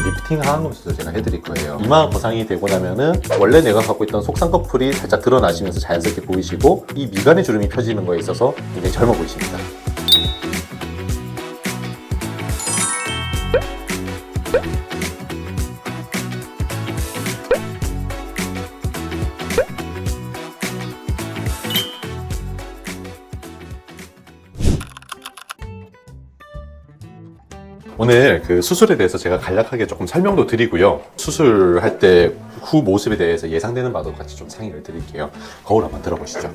리프팅 하는 것을 제가 해드릴 거예요. 이마 거상이 되고 나면은 원래 내가 갖고 있던 속쌍꺼풀이 살짝 드러나시면서 자연스럽게 보이시고, 이 미간의 주름이 펴지는 거에 있어서 굉장히 젊어 보이십니다. 오늘 그 수술에 대해서 제가 간략하게 조금 설명도 드리고요. 수술할 때 후 모습에 대해서 예상되는 바도 같이 좀 상의를 드릴게요. 거울 한번 들어보시죠.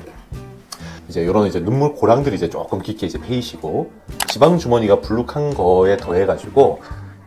이제 이런 이제 눈물 고랑들이 이제 조금 깊게 이제 패이시고, 지방 주머니가 불룩한 거에 더해가지고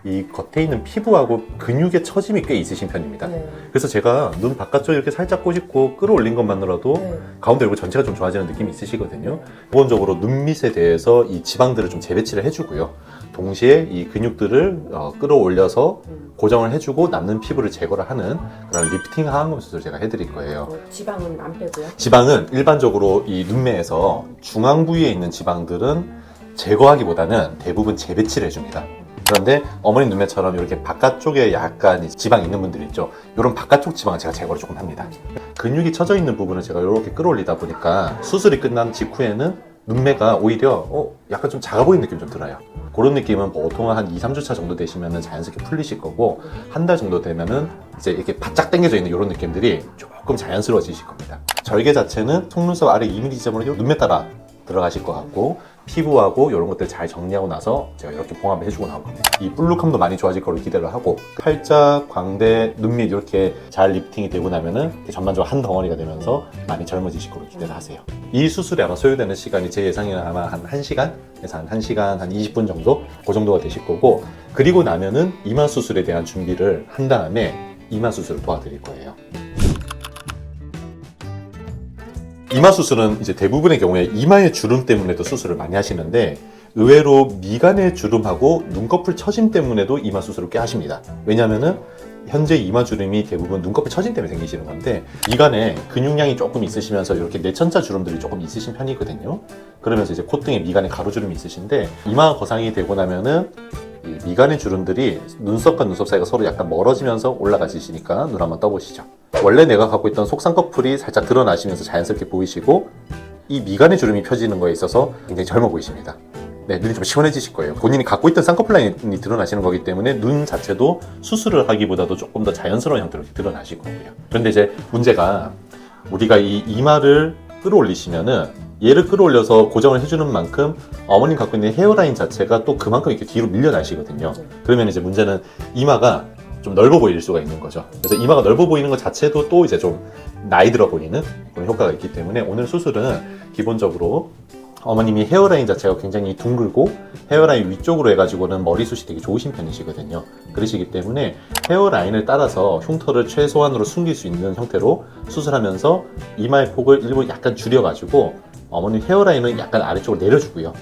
이 겉에 있는 피부하고 근육의 처짐이 꽤 있으신 편입니다. 네. 그래서 제가 눈 바깥쪽 이렇게 살짝 꼬집고 끌어올린 것만으로도 네. 가운데 얼굴 전체가 좀 좋아지는 느낌이 있으시거든요. 기본적으로 눈 밑에 대해서 이 지방들을 좀 재배치를 해주고요. 동시에 이 근육들을 끌어올려서 고정을 해주고 남는 피부를 제거를 하는 그런 리프팅 하항검 수술을 제가 해드릴 거예요. 지방은 안 빼고요? 지방은 일반적으로 이 눈매에서 중앙 부위에 있는 지방들은 제거하기보다는 대부분 재배치를 해줍니다. 그런데 어머니 눈매처럼 이렇게 바깥쪽에 약간 지방 있는 분들 있죠. 이런 바깥쪽 지방은 제가 제거를 조금 합니다. 근육이 처져 있는 부분을 제가 이렇게 끌어올리다 보니까 수술이 끝난 직후에는 눈매가 오히려 약간 좀 작아 보이는 느낌이 좀 들어요. 그런 느낌은 보통 한 2, 3주차 정도 되시면 자연스럽게 풀리실 거고, 한 달 정도 되면은 이제 이렇게 바짝 당겨져 있는 이런 느낌들이 조금 자연스러워지실 겁니다. 절개 자체는 속눈썹 아래 2mm 지점으로 눈매 따라 들어가실 것 같고, 피부하고 이런 것들 잘 정리하고 나서 제가 이렇게 봉합을 해주고 나올 겁니다. 이 볼록함도 많이 좋아질 거로 기대를 하고, 팔자, 광대, 눈밑 이렇게 잘 리프팅이 되고 나면은 전반적으로 한 덩어리가 되면서 많이 젊어지실 거로 기대를 하세요. 이 수술에 아마 소요되는 시간이 제 예상에는 아마 한 1시간에서 한 1시간 한 20분 정도? 그 정도가 되실 거고, 그리고 나면은 이마 수술에 대한 준비를 한 다음에 이마 수술을 도와드릴 거예요. 이마 수술은 이제 대부분의 경우에 이마의 주름 때문에도 수술을 많이 하시는데, 의외로 미간의 주름하고 눈꺼풀 처짐 때문에도 이마 수술을 꽤 하십니다. 왜냐면은 현재 이마 주름이 대부분 눈꺼풀 처짐 때문에 생기시는 건데, 미간에 근육량이 조금 있으시면서 이렇게 내천자 주름들이 조금 있으신 편이거든요. 그러면서 이제 콧등에 미간에 가로주름이 있으신데, 이마 거상이 되고 나면은 이 미간의 주름들이 눈썹과 눈썹 사이가 서로 약간 멀어지면서 올라가시니까 눈 한번 떠보시죠. 원래 내가 갖고 있던 속쌍꺼풀이 살짝 드러나시면서 자연스럽게 보이시고, 이 미간의 주름이 펴지는 거에 있어서 굉장히 젊어 보이십니다. 네, 눈이 좀 시원해지실 거예요. 본인이 갖고 있던 쌍꺼풀 라인이 드러나시는 거기 때문에 눈 자체도 수술을 하기보다도 조금 더 자연스러운 형태로 드러나실 거고요. 그런데 이제 문제가, 우리가 이 이마를 끌어올리시면은 얘를 끌어올려서 고정을 해주는 만큼 어머님 갖고 있는 헤어라인 자체가 또 그만큼 이렇게 뒤로 밀려나시거든요. 그러면 이제 문제는 이마가 좀 넓어 보일 수가 있는 거죠. 그래서 이마가 넓어 보이는 것 자체도 또 이제 좀 나이 들어 보이는 그런 효과가 있기 때문에, 오늘 수술은 기본적으로 어머님이 헤어라인 자체가 굉장히 둥글고 헤어라인 위쪽으로 해가지고는 머리숱이 되게 좋으신 편이시거든요. 그러시기 때문에 헤어라인을 따라서 흉터를 최소한으로 숨길 수 있는 형태로 수술하면서 이마의 폭을 일부 약간 줄여가지고 어머님 헤어라인은 약간 아래쪽으로 내려주고요.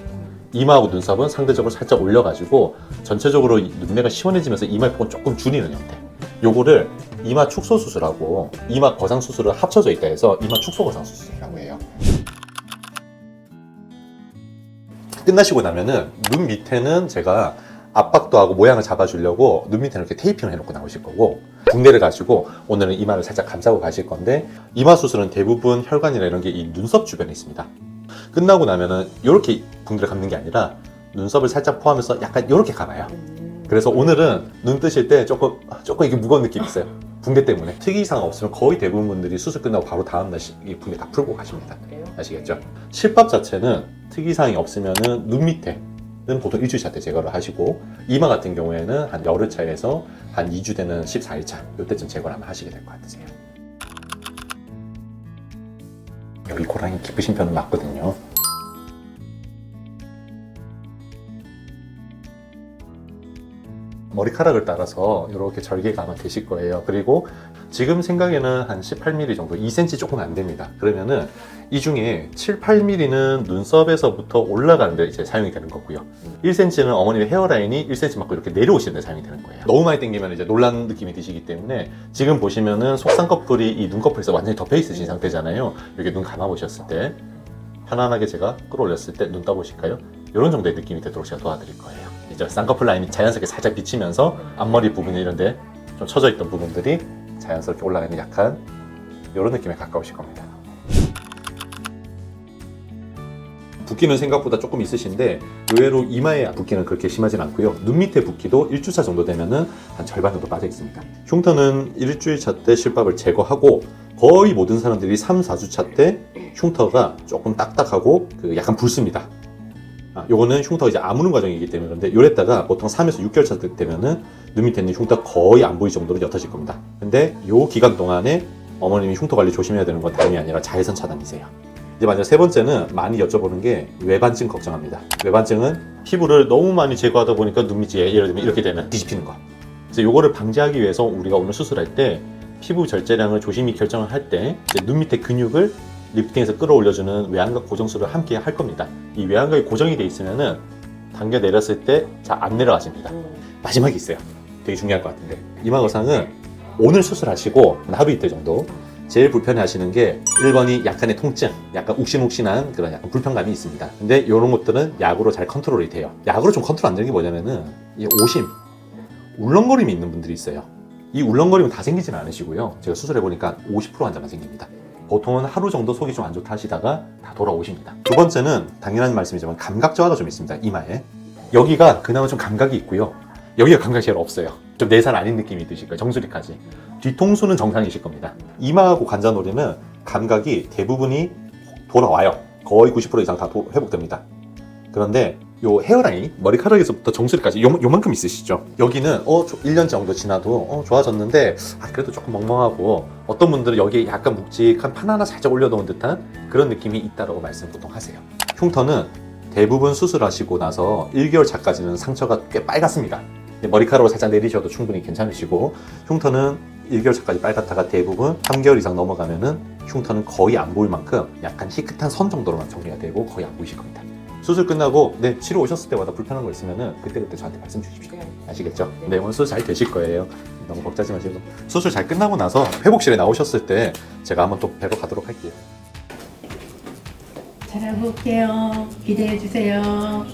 이마하고 눈썹은 상대적으로 살짝 올려가지고 전체적으로 눈매가 시원해지면서 이마의 폭은 조금 줄이는 형태. 요거를 이마 축소 수술하고 이마 거상 수술을 합쳐져 있다 해서 이마 축소 거상 수술이라고 해요. 끝나시고 나면은 눈 밑에는 제가 압박도 하고 모양을 잡아주려고 눈 밑에는 이렇게 테이핑을 해놓고 나오실 거고, 붕대를 가지고 오늘은 이마를 살짝 감싸고 가실 건데, 이마 수술은 대부분 혈관이나 이런 게 이 눈썹 주변에 있습니다. 끝나고 나면은 이렇게 붕대를 감는 게 아니라 눈썹을 살짝 포함해서 약간 이렇게 감아요. 그래서 오늘은 눈 뜨실 때 조금 이게 무거운 느낌이 있어요. 붕대 때문에. 특이사항 없으면 거의 대부분 분들이 수술 끝나고 바로 다음날 이 붕대 다 풀고 가십니다. 아시겠죠? 실밥 자체는 특이사항이 없으면은 눈 밑에는 보통 1주차 때 제거를 하시고, 이마 같은 경우에는 한 열흘 차에서 한 2주 되는 14일 차, 이때쯤 제거를 한번 하시게 될 것 같으세요. 여기 고랑이 깊으신 편은 맞거든요. 머리카락을 따라서 이렇게 절개가 아마 되실 거예요. 그리고 지금 생각에는 한 18mm 정도, 2cm 조금 안 됩니다. 그러면은 이 중에 7, 8mm는 눈썹에서부터 올라가는데 이제 사용이 되는 거고요. 1cm는 어머님의 헤어라인이 1cm 맞고 이렇게 내려오시는데 사용이 되는 거예요. 너무 많이 당기면 이제 놀란 느낌이 드시기 때문에, 지금 보시면은 속쌍꺼풀이 이 눈꺼풀에서 완전히 덮여 있으신 상태잖아요. 이렇게 눈 감아 보셨을 때 편안하게 제가 끌어올렸을 때 눈 떠보실까요? 이런 정도의 느낌이 되도록 제가 도와드릴 거예요. 이제 쌍꺼풀 라인이 자연스럽게 살짝 비치면서 앞머리 부분 이런데 좀 처져 있던 부분들이 자연스럽게 올라가는 약간 이런 느낌에 가까우실 겁니다. 붓기는 생각보다 조금 있으신데 의외로 이마에 붓기는 그렇게 심하진 않고요. 눈 밑에 붓기도 1주차 정도 되면은 한 절반 정도 빠져 있습니다. 흉터는 일주일차 때 실밥을 제거하고 거의 모든 사람들이 3, 4주차 때 흉터가 조금 딱딱하고 약간 붉습니다. 요거는 흉터가 이제 아무는 과정이기 때문에 그런데 요랬다가 보통 3에서 6개월 차 되면은 눈 밑에 있는 흉터 거의 안 보일 정도로 옅어질 겁니다. 근데 요 기간 동안에 어머님이 흉터 관리 조심해야 되는 건 다름이 아니라 자외선 차단이세요. 이제 마지막 세 번째는 많이 여쭤보는 게 외반증 걱정합니다. 외반증은 피부를 너무 많이 제거하다 보니까 눈 밑이 예를 들면 이렇게 되면 뒤집히는 거. 그래서 요거를 방지하기 위해서 우리가 오늘 수술할 때 피부 절제량을 조심히 결정을 할 때 눈 밑에 근육을 리프팅해서 끌어올려주는 외안각 고정술을 함께 할 겁니다. 이 외안각이 고정이 돼 있으면은 당겨 내렸을 때 잘 안 내려가집니다. 마지막이 있어요. 되게 중요할 것 같은데 이마 거상은 오늘 수술하시고 하루 이틀 정도 제일 불편해 하시는 게 1번이 약간의 통증, 약간 욱신욱신한 그런 약간 불편감이 있습니다. 근데 이런 것들은 약으로 잘 컨트롤이 돼요. 약으로 좀 컨트롤 안 되는 게 뭐냐면은 이 오심, 울렁거림이 있는 분들이 있어요. 이 울렁거림은 다 생기지는 않으시고요. 제가 수술해보니까 50% 환자만 생깁니다. 보통은 하루 정도 속이 좀 안 좋다 하시다가 다 돌아오십니다. 두 번째는 당연한 말씀이지만 감각 저하가 좀 있습니다. 이마에. 여기가 그나마 좀 감각이 있고요. 여기가 감각이 잘 없어요. 좀 4살 아닌 느낌이 드실 거예요. 정수리까지. 뒤통수는 정상이실 겁니다. 이마하고 관자놀이는 감각이 대부분이 돌아와요. 거의 90% 이상 다 회복됩니다. 그런데 요 헤어라인, 머리카락에서부터 정수리까지 요만큼 있으시죠? 여기는 1년 정도 지나도 좋아졌는데 그래도 조금 멍멍하고 어떤 분들은 여기에 약간 묵직한 판 하나 살짝 올려놓은 듯한 그런 느낌이 있다라고 말씀 보통 하세요. 흉터는 대부분 수술하시고 나서 1개월 차까지는 상처가 꽤 빨갛습니다. 머리카락으로 살짝 내리셔도 충분히 괜찮으시고 흉터는 1개월 차까지 빨갛다가 대부분 3개월 이상 넘어가면은 흉터는 거의 안 보일 만큼 약간 희끗한 선 정도로만 정리가 되고 거의 안 보이실 겁니다. 수술 끝나고 치료 오셨을 때마다 불편한 거 있으면은 그때 저한테 말씀 주십시오. 아시겠죠? 네, 오늘 수술 잘 되실 거예요. 너무 걱정하지 마시고 수술 잘 끝나고 나서 회복실에 나오셨을 때 제가 한번 또 뵈러 가도록 할게요. 잘하고 올게요. 기대해 주세요.